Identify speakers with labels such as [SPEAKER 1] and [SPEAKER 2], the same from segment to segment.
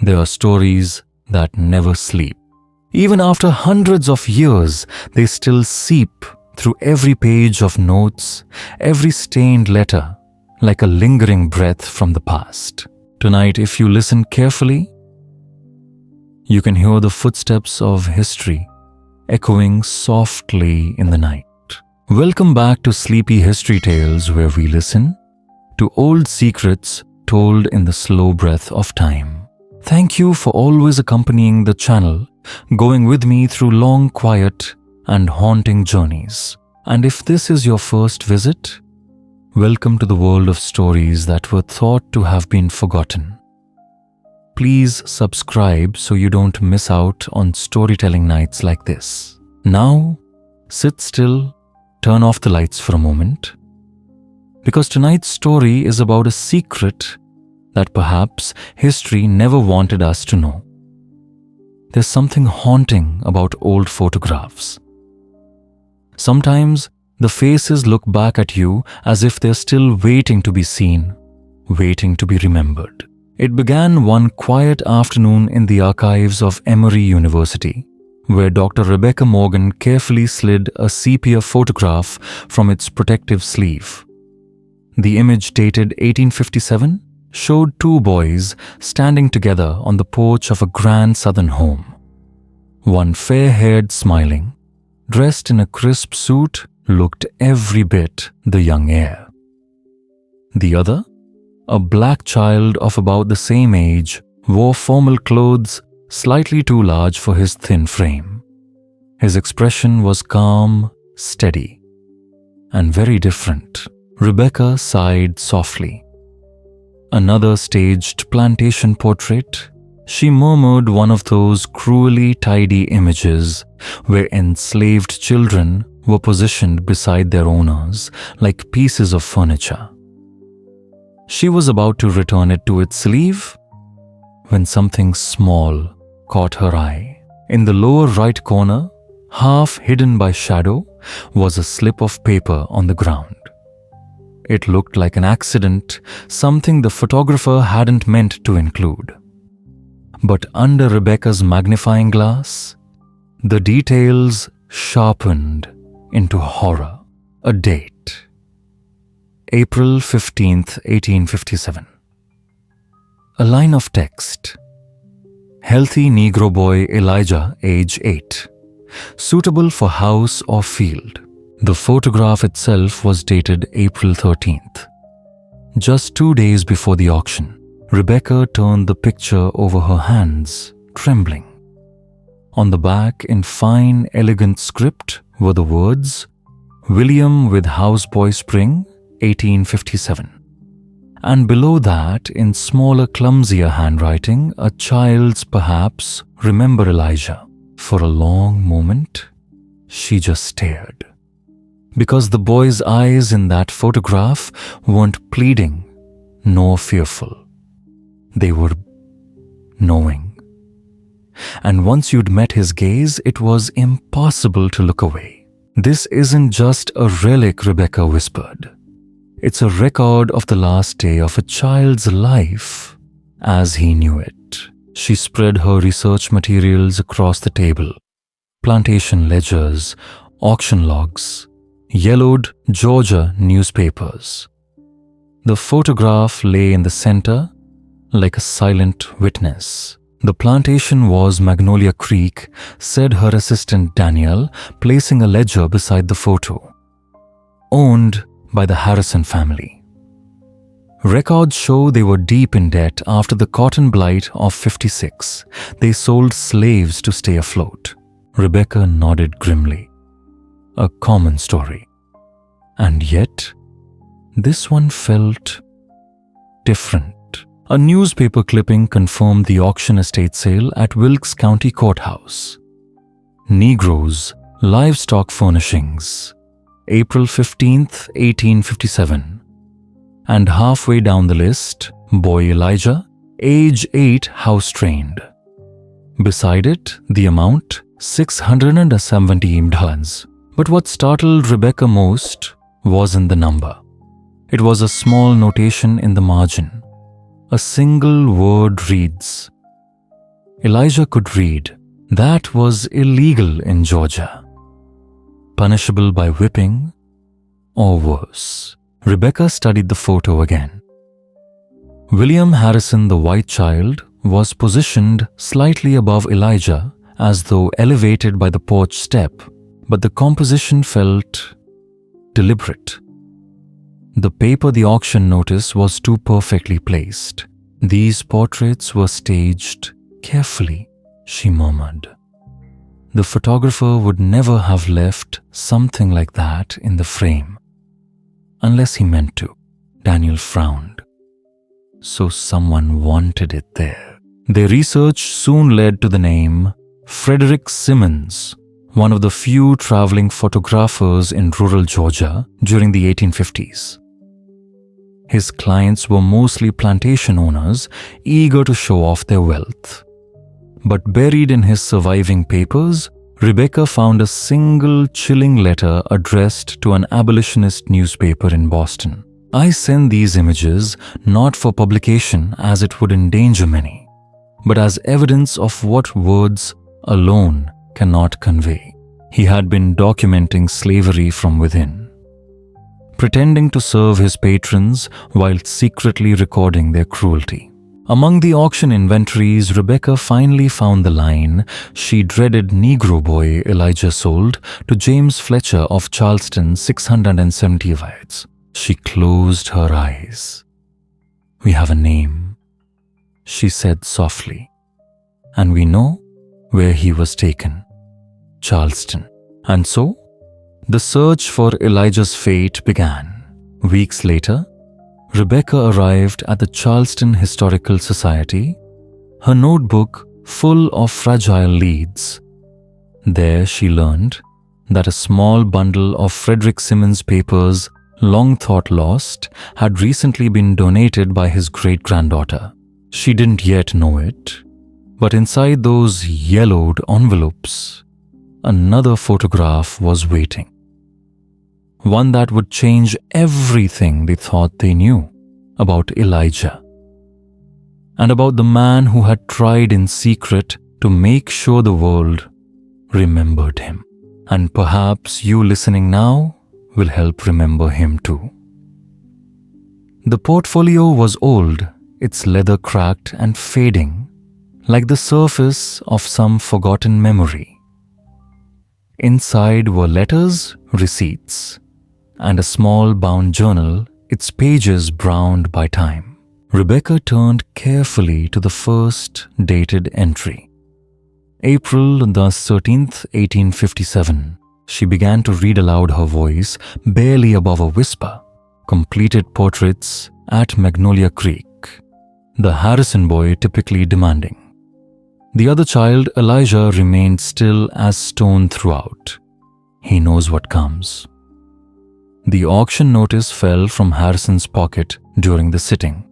[SPEAKER 1] There are stories that never sleep. Even after hundreds of years, they still seep through every page of notes, every stained letter, like a lingering breath from the past. Tonight, if you listen carefully, you can hear the footsteps of history echoing softly in the night. Welcome back to Sleepy History Tales, where we listen to old secrets told in the slow breath of time. Thank you for always accompanying the channel, going with me through long, quiet, and haunting journeys. And if this is your first visit, welcome to the world of stories that were thought to have been forgotten. Please subscribe so you don't miss out on storytelling nights like this. Now, sit still, turn off the lights for a moment, because tonight's story is about a secret that perhaps history never wanted us to know. There's something haunting about old photographs. Sometimes the faces look back at you as if they're still waiting to be seen, waiting to be remembered. It began one quiet afternoon in the archives of Emory University, where Dr. Rebecca Morgan carefully slid a sepia photograph from its protective sleeve. The image, dated 1857, showed two boys standing together on the porch of a grand southern home. One fair-haired, smiling, dressed in a crisp suit, looked every bit the young heir. The other, a black child of about the same age, wore formal clothes slightly too large for his thin frame. His expression was calm, steady, and very different. Rebecca sighed softly. Another staged plantation portrait, she murmured one of those cruelly tidy images where enslaved children were positioned beside their owners like pieces of furniture. She was about to return it to its sleeve when something small caught her eye. In the lower right corner, half hidden by shadow, was a slip of paper on the ground. It looked like an accident, something the photographer hadn't meant to include. But under Rebecca's magnifying glass, the details sharpened into horror. A date. April 15th, 1857. A line of text. Healthy Negro boy Elijah, age 8. Suitable for house or field. The photograph itself was dated April 13th. Just 2 days before the auction, Rebecca turned the picture over her hands, trembling. On the back, in fine, elegant script, were the words, William with Houseboy Spring, 1857. And below that, in smaller, clumsier handwriting, a child's perhaps, Remember Elijah. For a long moment, she just stared. Because the boy's eyes in that photograph weren't pleading nor fearful. They were knowing. And once you'd met his gaze, it was impossible to look away. This isn't just a relic, Rebecca whispered. It's a record of the last day of a child's life as he knew it. She spread her research materials across the table. Plantation ledgers, auction logs, yellowed Georgia newspapers. The photograph lay in the center like a silent witness. The plantation was Magnolia Creek, said her assistant Danielle, placing a ledger beside the photo. Owned by the Harrison family. Records show they were deep in debt after the cotton blight of 56. They sold slaves to stay afloat. Rebecca nodded grimly. A common story. And yet, this one felt different. A newspaper clipping confirmed the auction estate sale at Wilkes County Courthouse. Negroes, livestock furnishings, April 15th, 1857. And halfway down the list, boy Elijah, age 8, house-trained. Beside it, the amount, $670. But what startled Rebecca most wasn't the number. It was a small notation in the margin. A single word reads, Elijah could read. That was illegal in Georgia, punishable by whipping or worse. Rebecca studied the photo again. William Harrison, the white child, was positioned slightly above Elijah as though elevated by the porch step, but the composition felt deliberate. The paper the auction notice was too perfectly placed. These portraits were staged carefully, she murmured. The photographer would never have left something like that in the frame. Unless he meant to. Daniel frowned. So someone wanted it there. Their research soon led to the name Frederick Simmons, one of the few traveling photographers in rural Georgia during the 1850s. His clients were mostly plantation owners eager to show off their wealth. But buried in his surviving papers, Rebecca found a single chilling letter addressed to an abolitionist newspaper in Boston. I send these images not for publication as it would endanger many, but as evidence of what words alone cannot convey. He had been documenting slavery from within, pretending to serve his patrons while secretly recording their cruelty. Among the auction inventories, Rebecca finally found the line she dreaded Negro boy Elijah sold to James Fletcher of Charleston 670 yards. She closed her eyes. "We have a name," she said softly, "and we know where he was taken, Charleston." And so, the search for Elijah's fate began. Weeks later, Rebecca arrived at the Charleston Historical Society, her notebook full of fragile leads. There she learned that a small bundle of Frederick Simmons' papers, long thought lost, had recently been donated by his great-granddaughter. She didn't yet know it, but inside those yellowed envelopes, another photograph was waiting. One that would change everything they thought they knew about Elijah, and about the man who had tried in secret to make sure the world remembered him. And perhaps you listening now will help remember him too. The portfolio was old, its leather cracked and fading, like the surface of some forgotten memory. Inside were letters, receipts, and a small bound journal, its pages browned by time. Rebecca turned carefully to the first dated entry. April the 13th, 1857. She began to read aloud, her voice barely above a whisper. Completed portraits at Magnolia Creek. The Harrison boy typically demanding. The other child, Elijah, remained still as stone throughout. He knows what comes. The auction notice fell from Harrison's pocket during the sitting.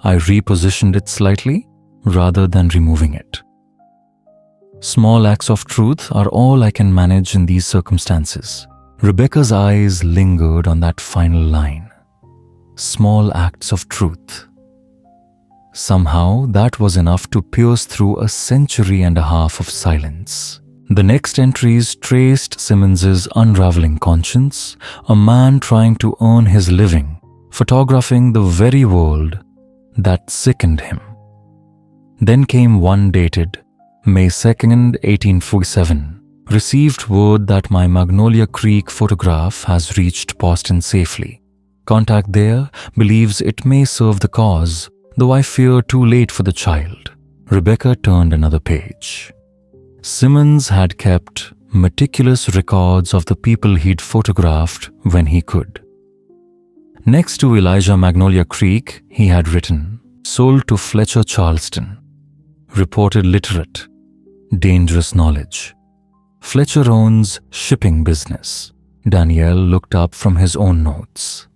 [SPEAKER 1] I repositioned it slightly rather than removing it. Small acts of truth are all I can manage in these circumstances. Rebecca's eyes lingered on that final line. Small acts of truth. Somehow that was enough to pierce through a century and a half of silence. The next entries traced Simmons's unraveling conscience, a man trying to earn his living, photographing the very world that sickened him. Then came one dated May 2nd, 1847. Received word that my Magnolia Creek photograph has reached Boston safely. Contact there believes it may serve the cause, though I fear too late for the child. Rebecca turned another page. Simmons had kept meticulous records of the people he'd photographed when he could. Next to Elijah Magnolia Creek, he had written, sold to Fletcher Charleston. Reported literate. Dangerous knowledge. Fletcher owns shipping business. Daniel looked up from his own notes.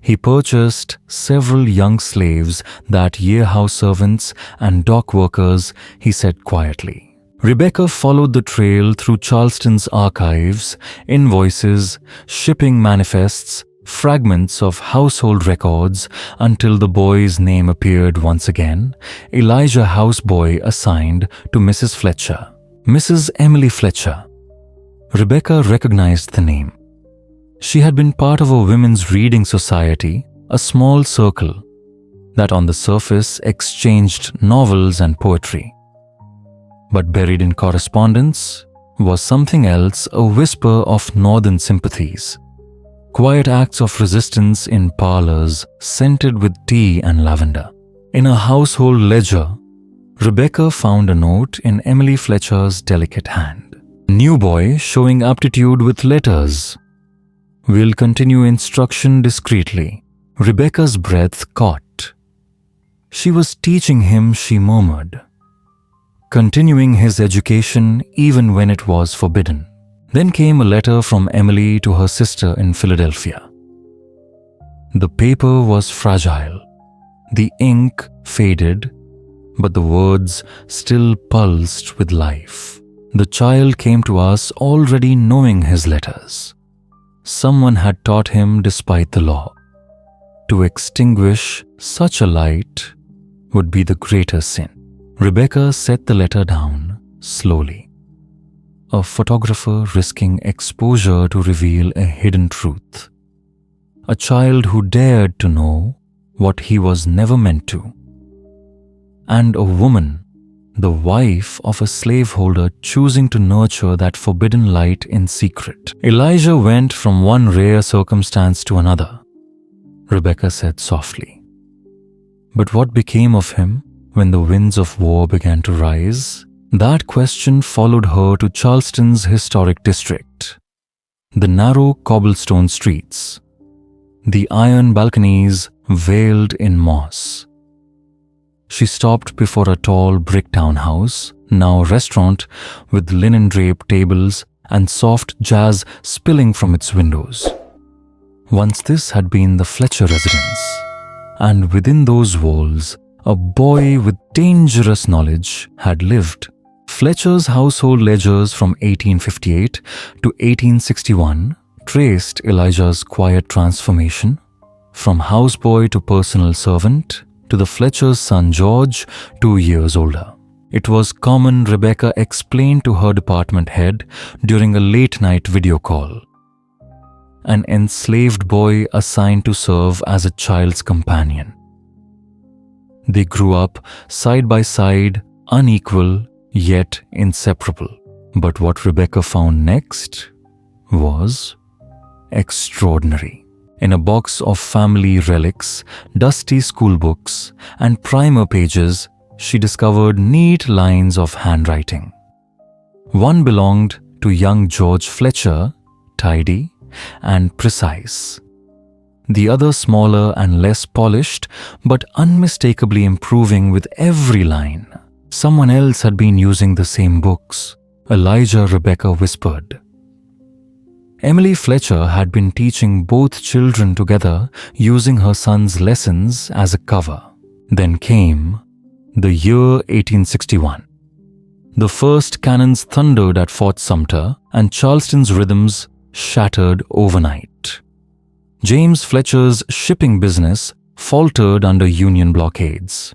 [SPEAKER 1] He purchased several young slaves that year, house servants and dock workers, he said quietly. Rebecca followed the trail through Charleston's archives, invoices, shipping manifests, fragments of household records until the boy's name appeared once again, Elijah houseboy assigned to Mrs. Fletcher. Mrs. Emily Fletcher. Rebecca recognized the name. She had been part of a women's reading society, a small circle that on the surface exchanged novels and poetry. But buried in correspondence was something else, a whisper of northern sympathies. Quiet acts of resistance in parlors scented with tea and lavender. In a household ledger, Rebecca found a note in Emily Fletcher's delicate hand. New boy showing aptitude with letters. Will continue instruction discreetly. Rebecca's breath caught. She was teaching him, she murmured. Continuing his education even when it was forbidden. Then came a letter from Emily to her sister in Philadelphia. The paper was fragile. The ink faded, but the words still pulsed with life. The child came to us already knowing his letters. Someone had taught him despite the law. To extinguish such a light would be the greater sin. Rebecca set the letter down slowly. A photographer risking exposure to reveal a hidden truth. A child who dared to know what he was never meant to. And a woman, the wife of a slaveholder, choosing to nurture that forbidden light in secret. Elijah went from one rare circumstance to another, Rebecca said softly. But what became of him when the winds of war began to rise? That question followed her to Charleston's historic district. The narrow cobblestone streets, the iron balconies veiled in moss. She stopped before a tall brick townhouse, now restaurant, with linen-draped tables and soft jazz spilling from its windows. Once this had been the Fletcher residence, and within those walls, a boy with dangerous knowledge had lived. Fletcher's household ledgers from 1858 to 1861 traced Elijah's quiet transformation from houseboy to personal servant to the Fletcher's son George, 2 years older. It was common, Rebecca explained to her department head during a late-night video call. An enslaved boy assigned to serve as a child's companion. They grew up side by side, unequal, yet inseparable. But what Rebecca found next was extraordinary. In a box of family relics, dusty school books, and primer pages, she discovered neat lines of handwriting. One belonged to young George Fletcher, tidy and precise. The other smaller and less polished, but unmistakably improving with every line. Someone else had been using the same books, Elijah, Rebecca whispered. Emily Fletcher had been teaching both children together using her son's lessons as a cover. Then came the year 1861. The first cannons thundered at Fort Sumter and Charleston's rhythms shattered overnight. James Fletcher's shipping business faltered under Union blockades.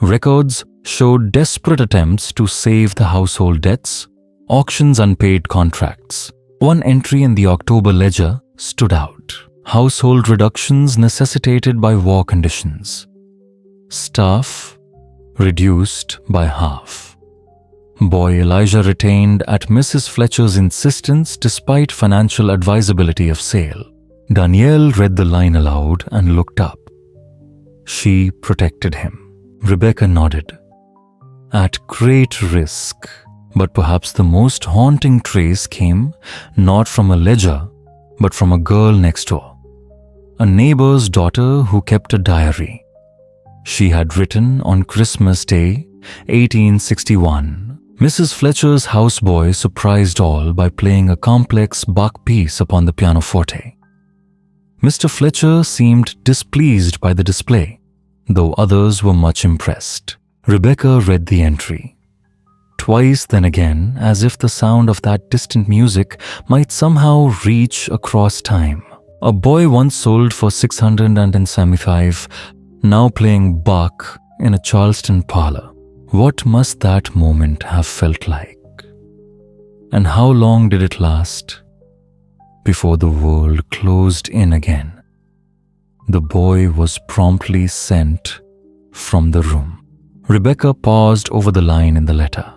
[SPEAKER 1] Records showed desperate attempts to save the household debts, auctions, unpaid contracts. One entry in the October ledger stood out. Household reductions necessitated by war conditions. Staff reduced by half. Boy Elijah retained at Mrs. Fletcher's insistence despite financial advisability of sale. Danielle read the line aloud and looked up. She protected him. Rebecca nodded. At great risk, but perhaps the most haunting trace came not from a ledger, but from a girl next door. A neighbor's daughter who kept a diary. She had written on Christmas Day, 1861, Mrs. Fletcher's houseboy surprised all by playing a complex Bach piece upon the pianoforte. Mr. Fletcher seemed displeased by the display, though others were much impressed. Rebecca read the entry. Twice, then again, as if the sound of that distant music might somehow reach across time. A boy once sold for $675, now playing Bach in a Charleston parlor. What must that moment have felt like? And how long did it last before the world closed in again? The boy was promptly sent from the room. Rebecca paused over the line in the letter.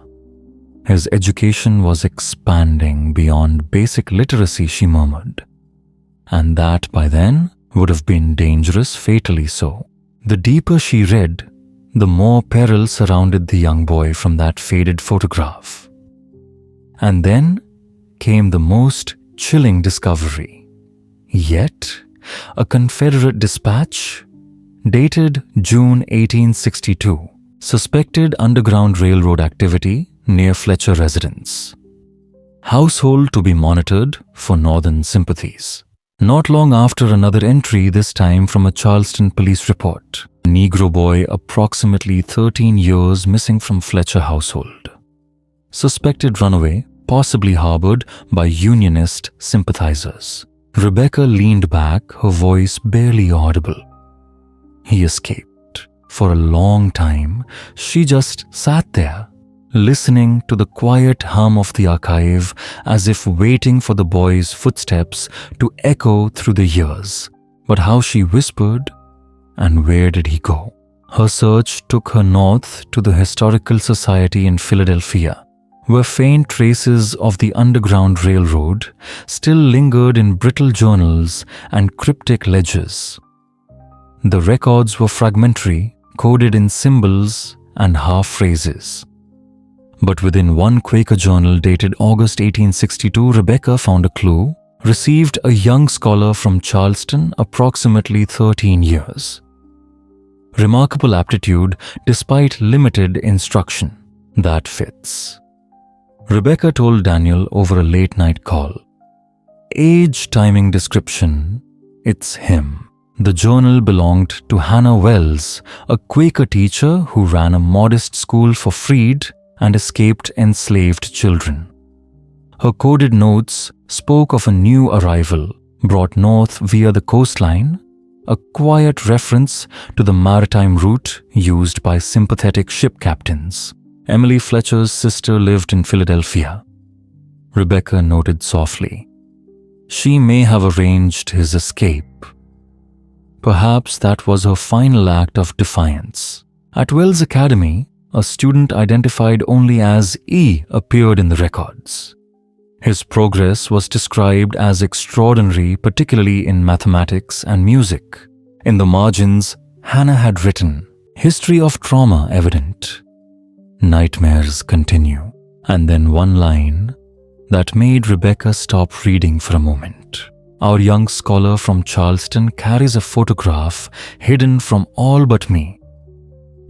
[SPEAKER 1] His education was expanding beyond basic literacy, she murmured. And that by then would have been dangerous, fatally so. The deeper she read, the more peril surrounded the young boy from that faded photograph. And then came the most chilling discovery. Yet, a Confederate dispatch, dated June 1862, suspected Underground Railroad activity near Fletcher residence. Household to be monitored for Northern sympathies. Not long after, another entry, this time from a Charleston police report. A Negro boy approximately 13 years missing from Fletcher household. Suspected runaway, possibly harbored by Unionist sympathizers. Rebecca leaned back, her voice barely audible. He escaped. For a long time, she just sat there, listening to the quiet hum of the archive as if waiting for the boy's footsteps to echo through the years. But how she whispered, and where did he go? Her search took her north to the Historical Society in Philadelphia, where faint traces of the Underground Railroad still lingered in brittle journals and cryptic ledgers. The records were fragmentary, coded in symbols and half-phrases. But within one Quaker journal dated August 1862, Rebecca found a clue, received a young scholar from Charleston, approximately 13 years. Remarkable aptitude despite limited instruction. That fits. Rebecca told Daniel over a late-night call. Age, timing, description, it's him. The journal belonged to Hannah Wells, a Quaker teacher who ran a modest school for freed and escaped enslaved children. Her coded notes spoke of a new arrival brought north via the coastline, a quiet reference to the maritime route used by sympathetic ship captains. Emily Fletcher's sister lived in Philadelphia. Rebecca noted softly. She may have arranged his escape. Perhaps that was her final act of defiance. At Wells Academy, a student identified only as E appeared in the records. His progress was described as extraordinary, particularly in mathematics and music. In the margins, Hannah had written, "History of trauma evident. Nightmares continue." And then one line that made Rebecca stop reading for a moment. Our young scholar from Charleston carries a photograph hidden from all but me.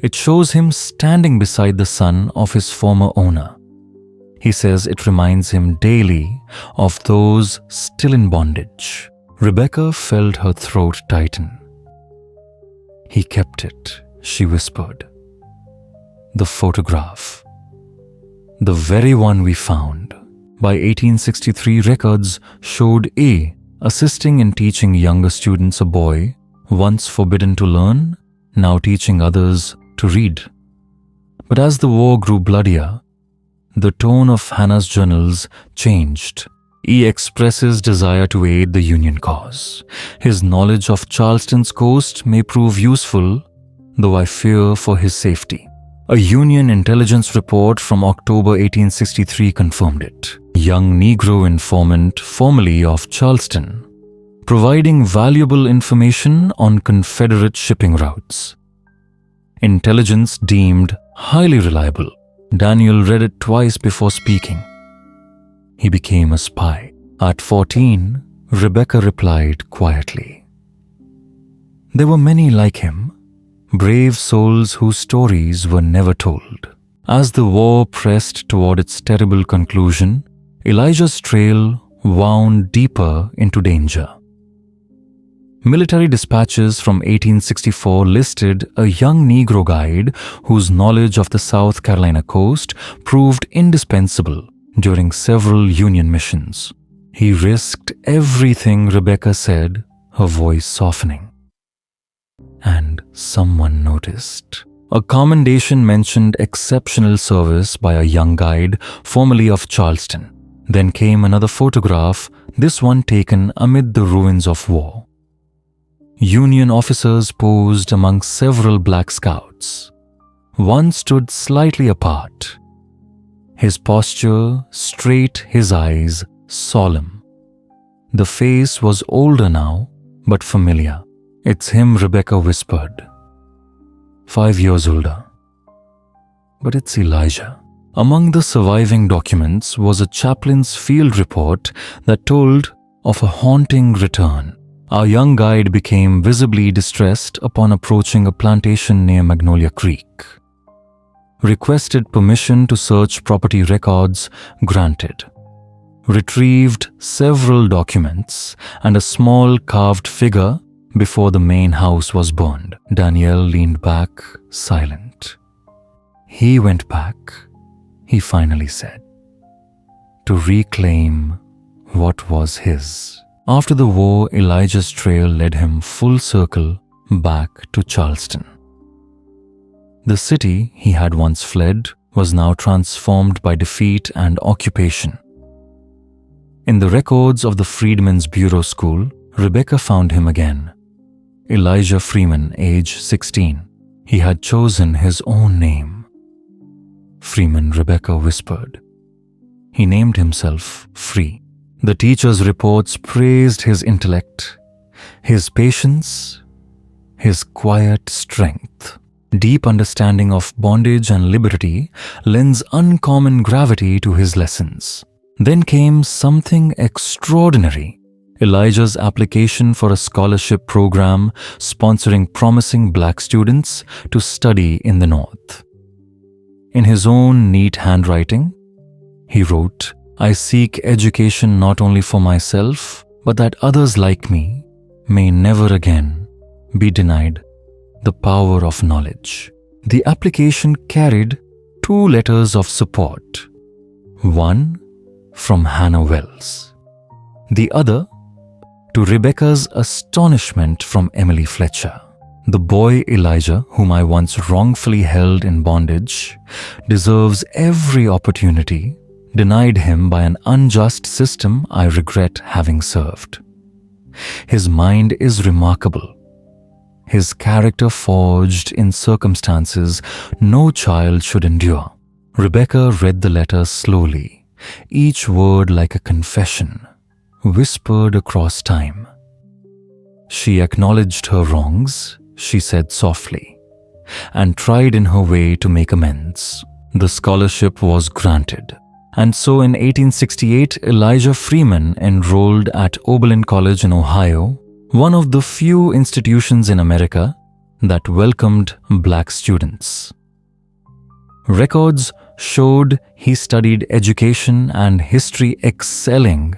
[SPEAKER 1] It shows him standing beside the son of his former owner. He says it reminds him daily of those still in bondage. Rebecca felt her throat tighten. "He kept it," she whispered. "The photograph. The very one we found." By 1863, records showed A assisting in teaching younger students, a boy once forbidden to learn, now teaching others to read. But as the war grew bloodier, the tone of Hannah's journals changed. E expresses desire to aid the Union cause. His knowledge of Charleston's coast may prove useful, though I fear for his safety. A Union intelligence report from October 1863 confirmed it. Young Negro informant formerly of Charleston, providing valuable information on Confederate shipping routes. Intelligence deemed highly reliable. Daniel read it twice before speaking. He became a spy. At 14, Rebecca replied quietly. There were many like him, brave souls whose stories were never told. As the war pressed toward its terrible conclusion, Elijah's trail wound deeper into danger. Military dispatches from 1864 listed a young Negro guide whose knowledge of the South Carolina coast proved indispensable during several Union missions. He risked everything, Rebecca said, her voice softening. And someone noticed. A commendation mentioned exceptional service by a young guide, formerly of Charleston. Then came another photograph, this one taken amid the ruins of war. Union officers posed among several black scouts. One stood slightly apart. His posture straight, his eyes solemn. The face was older now, but familiar. "It's him," Rebecca whispered. 5 years older. But it's Elijah. Among the surviving documents was a chaplain's field report that told of a haunting return. Our young guide became visibly distressed upon approaching a plantation near Magnolia Creek. Requested permission to search property records, granted. Retrieved several documents and a small carved figure before the main house was burned. Danielle leaned back, silent. He went back, he finally said, to reclaim what was his. After the war, Elijah's trail led him full circle back to Charleston. The city he had once fled was now transformed by defeat and occupation. In the records of the Freedmen's Bureau School, Rebecca found him again. Elijah Freeman, age 16. He had chosen his own name. Freeman, Rebecca whispered. He named himself Free. The teacher's reports praised his intellect, his patience, his quiet strength. Deep understanding of bondage and liberty lends uncommon gravity to his lessons. Then came something extraordinary. Elijah's application for a scholarship program sponsoring promising black students to study in the North. In his own neat handwriting, he wrote, "I seek education not only for myself, but that others like me may never again be denied the power of knowledge." The application carried 2 letters of support. One from Hannah Wells. The other, to Rebecca's astonishment, from Emily Fletcher. The boy Elijah, whom I once wrongfully held in bondage, deserves every opportunity denied him by an unjust system I regret having served. His mind is remarkable. His character forged in circumstances no child should endure. Rebecca read the letter slowly, each word like a confession, whispered across time. She acknowledged her wrongs, she said softly, and tried in her way to make amends. The scholarship was granted. And so in 1868, Elijah Freeman enrolled at Oberlin College in Ohio, one of the few institutions in America that welcomed black students. Records showed he studied education and history excelling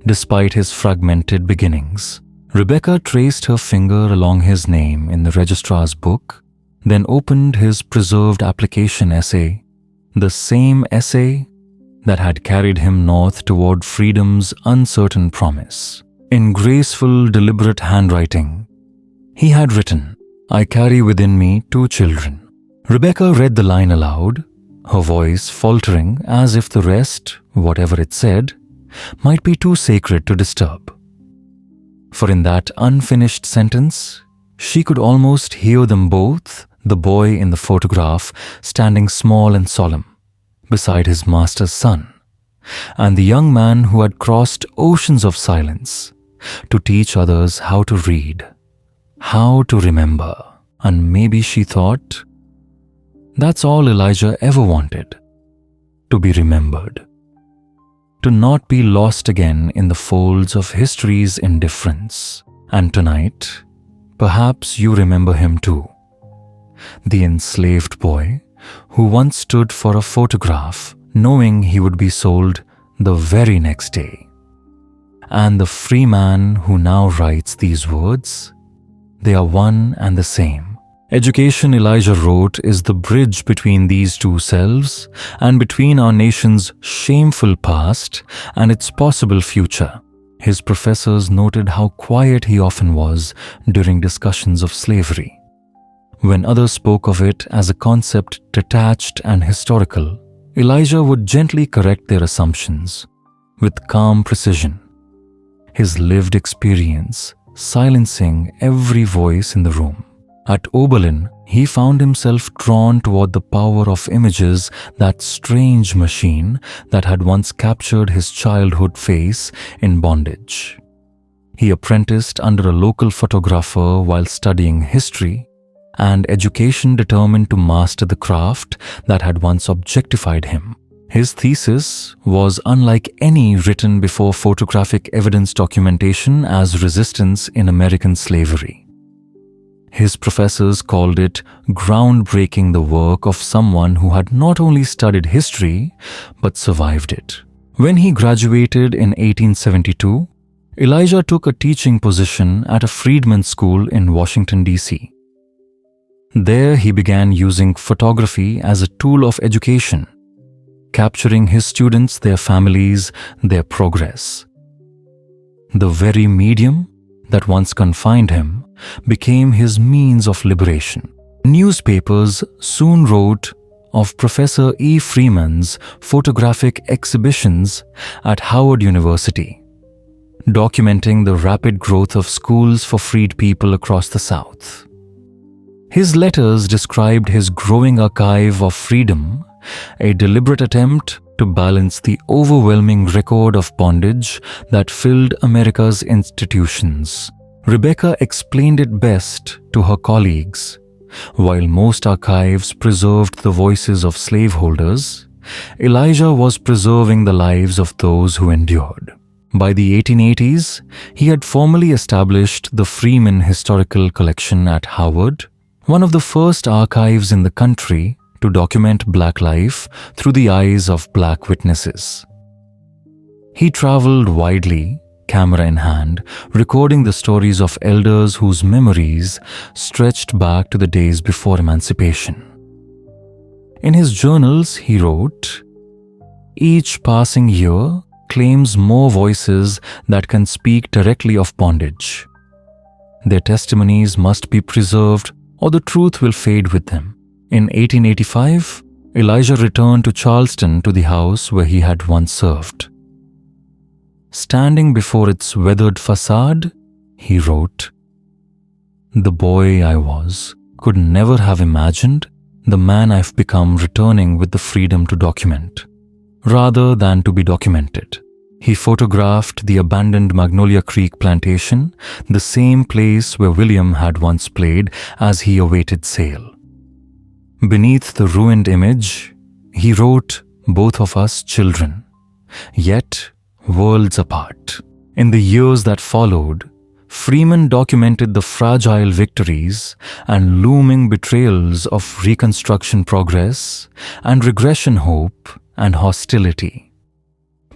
[SPEAKER 1] despite his fragmented beginnings. Rebecca traced her finger along his name in the registrar's book, then opened his preserved application essay, the same essay that had carried him north toward freedom's uncertain promise. In graceful, deliberate handwriting, he had written, "I carry within me 2 children." Rebecca read the line aloud, her voice faltering as if the rest, whatever it said, might be too sacred to disturb. For in that unfinished sentence, she could almost hear them both, the boy in the photograph standing small and solemn beside his master's son, and the young man who had crossed oceans of silence to teach others how to read, how to remember. And maybe she thought, that's all Elijah ever wanted, to be remembered, to not be lost again in the folds of history's indifference. And tonight, perhaps you remember him too, the enslaved boy who once stood for a photograph knowing he would be sold the very next day, and the free man who now writes these words. They are one and the same. Education, Elijah wrote, is the bridge between these 2 selves and between our nation's shameful past and its possible future. His professors noted how quiet he often was during discussions of slavery. When others spoke of it as a concept detached and historical, Elijah would gently correct their assumptions with calm precision, his lived experience silencing every voice in the room. At Oberlin, he found himself drawn toward the power of images, that strange machine that had once captured his childhood face in bondage. He apprenticed under a local photographer while studying history, and education determined to master the craft that had once objectified him. His thesis was unlike any written before photographic evidence documentation as resistance in American slavery. His professors called it groundbreaking, the work of someone who had not only studied history but survived it. When he graduated in 1872, Elijah took a teaching position at a freedmen's school in Washington, D.C. There he began using photography as a tool of education, capturing his students, their families, their progress. The very medium that once confined him became his means of liberation. Newspapers soon wrote of Professor E. Freeman's photographic exhibitions at Howard University, documenting the rapid growth of schools for freed people across the South. His letters described his growing archive of freedom, a deliberate attempt to balance the overwhelming record of bondage that filled America's institutions. Rebecca explained it best to her colleagues. While most archives preserved the voices of slaveholders, Elijah was preserving the lives of those who endured. By the 1880s, he had formally established the Freeman Historical Collection at Howard, one of the first archives in the country to document Black life through the eyes of Black witnesses. He traveled widely, camera in hand, recording the stories of elders whose memories stretched back to the days before emancipation. In his journals, he wrote, "Each passing year claims more voices that can speak directly of bondage. Their testimonies must be preserved, or the truth will fade with them." In 1885, Elijah returned to Charleston, to the house where he had once served. Standing before its weathered facade, he wrote, "The boy I was could never have imagined the man I've become returning with the freedom to document, rather than to be documented." He photographed the abandoned Magnolia Creek plantation, the same place where William had once played as he awaited sale. Beneath the ruined image, he wrote, "Both of us children, yet worlds apart." In the years that followed, Freeman documented the fragile victories and looming betrayals of Reconstruction progress and regression hope and hostility,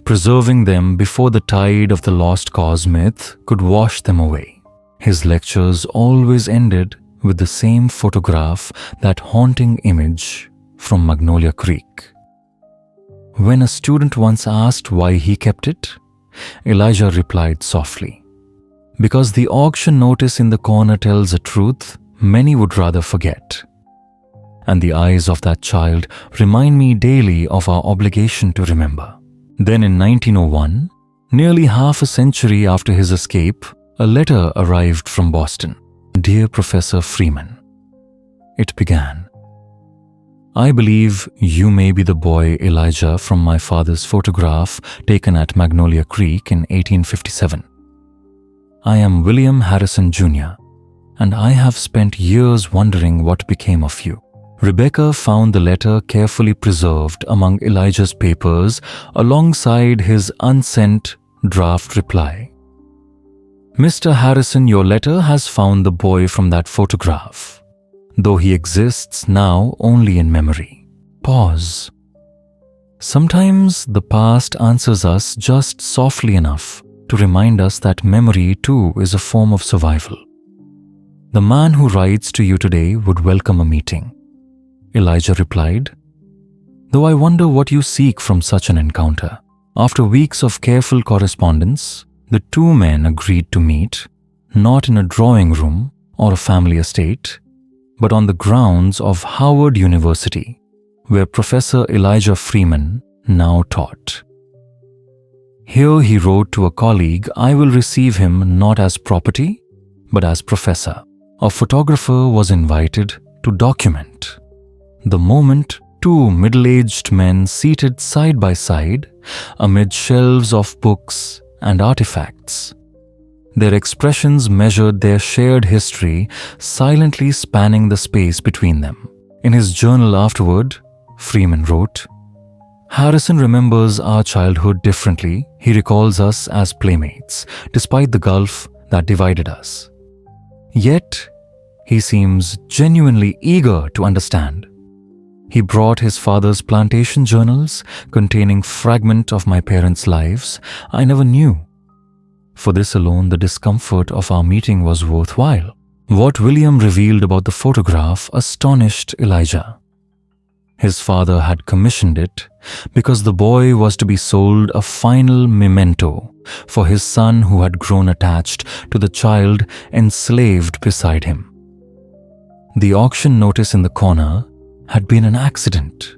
[SPEAKER 1] preserving them before the tide of the lost cause myth could wash them away. His lectures always ended with the same photograph, that haunting image from Magnolia Creek. When a student once asked why he kept it, Elijah replied softly, "Because the auction notice in the corner tells a truth many would rather forget. And the eyes of that child remind me daily of our obligation to remember." Then in 1901, nearly half a century after his escape, a letter arrived from Boston. "Dear Professor Freeman," it began, "I believe you may be the boy Elijah from my father's photograph taken at Magnolia Creek in 1857. I am William Harrison Jr., and I have spent years wondering what became of you." Rebecca found the letter carefully preserved among Elijah's papers alongside his unsent draft reply. "Mr. Harrison, your letter has found the boy from that photograph, though he exists now only in memory." Pause. Sometimes the past answers us just softly enough to remind us that memory too is a form of survival. "The man who writes to you today would welcome a meeting," Elijah replied, "though I wonder what you seek from such an encounter." After weeks of careful correspondence, The two men agreed to meet, not in a drawing room or a family estate, but on the grounds of Howard University, where Professor Elijah Freeman now taught. Here he wrote to a colleague, "I will receive him not as property, but as professor." A photographer was invited to document the moment two middle-aged men seated side by side amid shelves of books and artifacts. Their expressions measured their shared history, silently spanning the space between them. In his journal afterward, Freeman wrote, "Harrison remembers our childhood differently. He recalls us as playmates, despite the gulf that divided us. Yet, he seems genuinely eager to understand. He brought his father's plantation journals containing fragments of my parents' lives I never knew. For this alone, the discomfort of our meeting was worthwhile." What William revealed about the photograph astonished Elijah. His father had commissioned it because the boy was to be sold a final memento for his son who had grown attached to the child enslaved beside him. The auction notice in the corner had been an accident,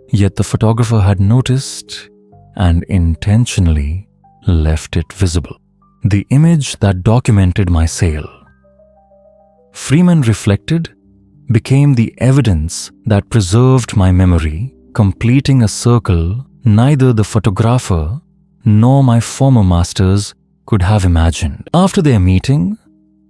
[SPEAKER 1] yet the photographer had noticed and intentionally left it visible. The image that documented my sale, Freeman reflected, became the evidence that preserved my memory, completing a circle neither the photographer nor my former masters could have imagined. After their meeting,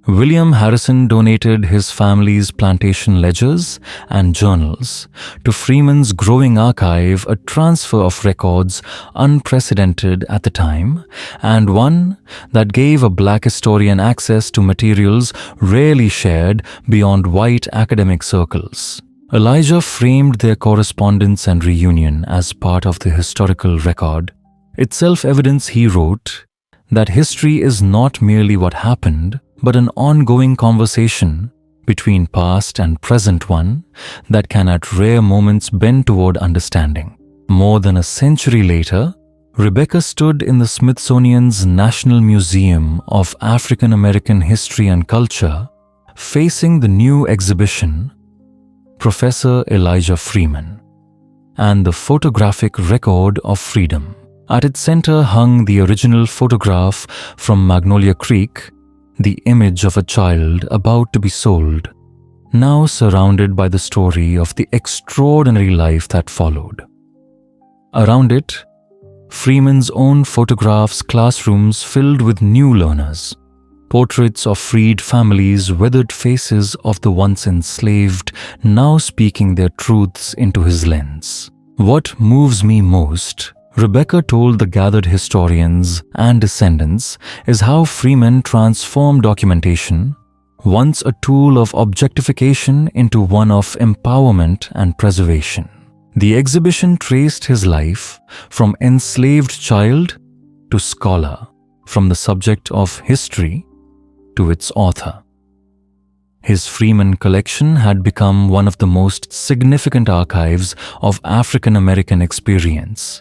[SPEAKER 1] William Harrison donated his family's plantation ledgers and journals to Freeman's growing archive, a transfer of records unprecedented at the time, and one that gave a black historian access to materials rarely shared beyond white academic circles. Elijah framed their correspondence and reunion as part of the historical record. It's self-evident, he wrote, that history is not merely what happened, but an ongoing conversation between past and present one that can at rare moments bend toward understanding. More than a century later, Rebecca stood in the Smithsonian's National Museum of African American History and Culture, facing the new exhibition, Professor Elijah Freeman, and the photographic record of freedom. At its center hung the original photograph from Magnolia Creek, the image of a child about to be sold, now surrounded by the story of the extraordinary life that followed. Around it, Freeman's own photographs, classrooms filled with new learners, portraits of freed families, weathered faces of the once enslaved, now speaking their truths into his lens. What moves me most, Rebecca told the gathered historians and descendants, is how Freeman transformed documentation, once a tool of objectification, into one of empowerment and preservation. The exhibition traced his life from enslaved child to scholar, from the subject of history to its author. His Freeman collection had become one of the most significant archives of African American experience,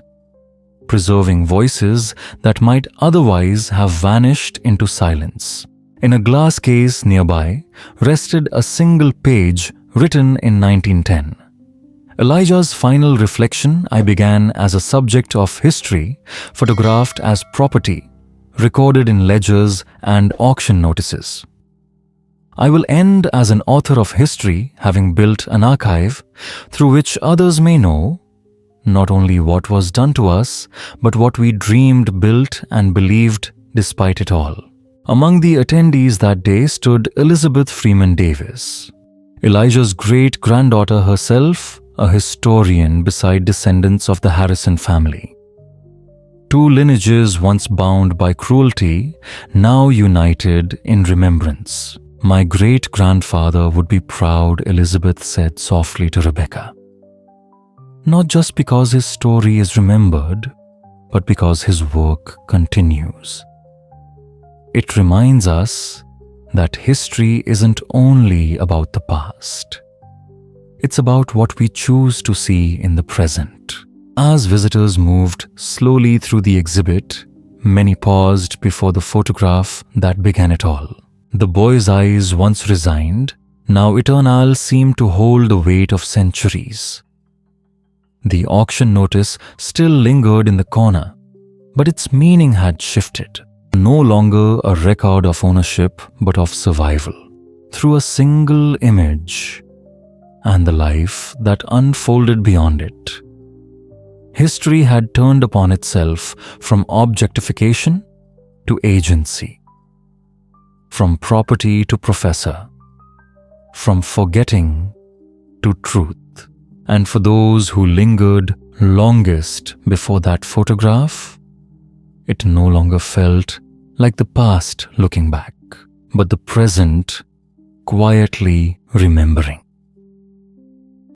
[SPEAKER 1] preserving voices that might otherwise have vanished into silence. In a glass case nearby rested a single page written in 1910. Elijah's final reflection: "I began as a subject of history, photographed as property, recorded in ledgers and auction notices. I will end as an author of history, having built an archive through which others may know not only what was done to us, but what we dreamed, built, and believed despite it all." Among the attendees that day stood Elizabeth Freeman Davis, Elijah's great-granddaughter herself, a historian beside descendants of the Harrison family. Two lineages once bound by cruelty, now united in remembrance. "My great-grandfather would be proud," Elizabeth said softly to Rebecca. "Not just because his story is remembered, but because his work continues." It reminds us that history isn't only about the past. It's about what we choose to see in the present. As visitors moved slowly through the exhibit, Many paused before the photograph that began it all. The boy's eyes, once resigned, now eternal, seemed to hold the weight of centuries. The auction notice still lingered in the corner, but its meaning had shifted. No longer a record of ownership, but of survival. Through a single image and the life that unfolded beyond it. History had turned upon itself from objectification to agency, from property to professor, from forgetting to truth. And for those who lingered longest before that photograph, it no longer felt like the past looking back, but the present quietly remembering.